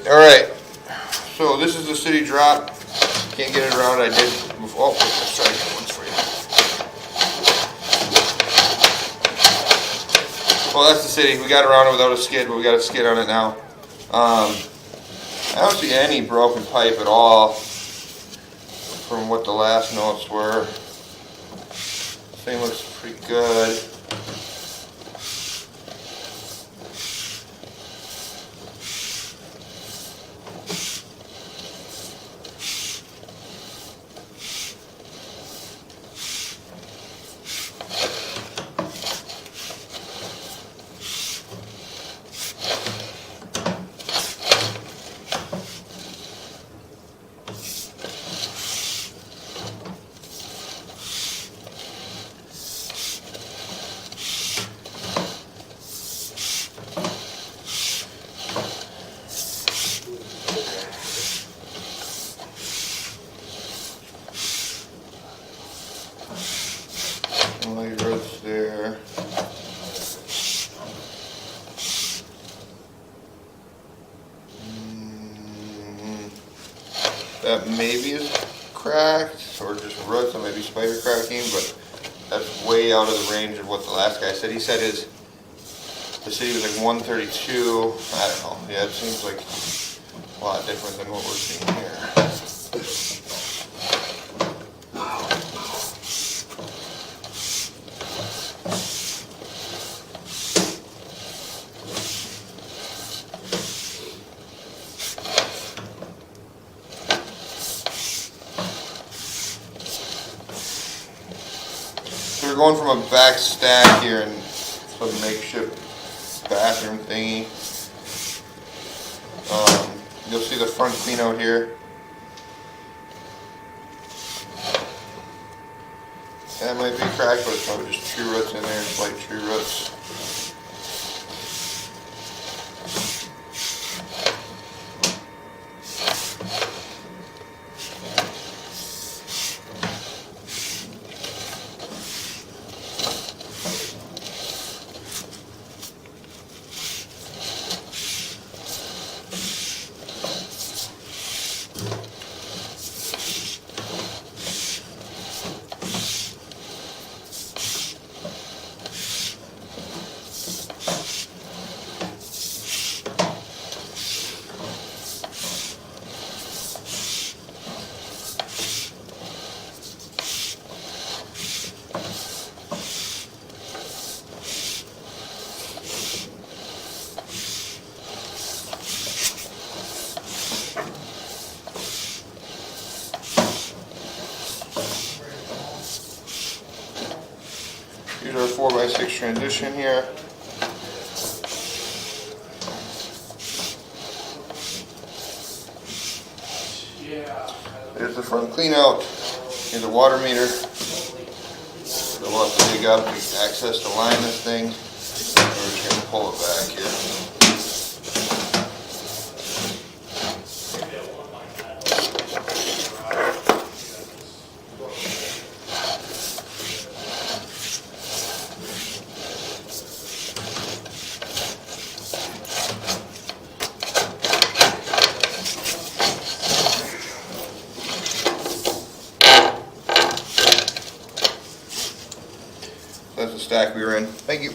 Alright, so this is the city drop. Can't get it around. I did. Oh, let's try to get one for you. Well, that's the city. We got around it without a skid, but we got a skid on it now. I don't see any broken pipe at all from what the last notes were. Thing looks pretty good. Light roads there. That maybe is cracked, or just roots, or maybe spider cracking, but that's way out of the range of what the last guy said. He said the city was like 132. I don't know. Yeah, it seems like a lot different than what we're seeing here. So we're going from a back stack here and some makeshift bathroom thingy. You'll see the front clean out here. That might be cracked, but it's probably just tree roots in there, slight tree roots. Here's our 4x6 transition here. There's the front clean out. Here's the water meter. So we'll have to dig up to access to line this thing. We're just going to pull it back here. That's the stack we were in. Thank you.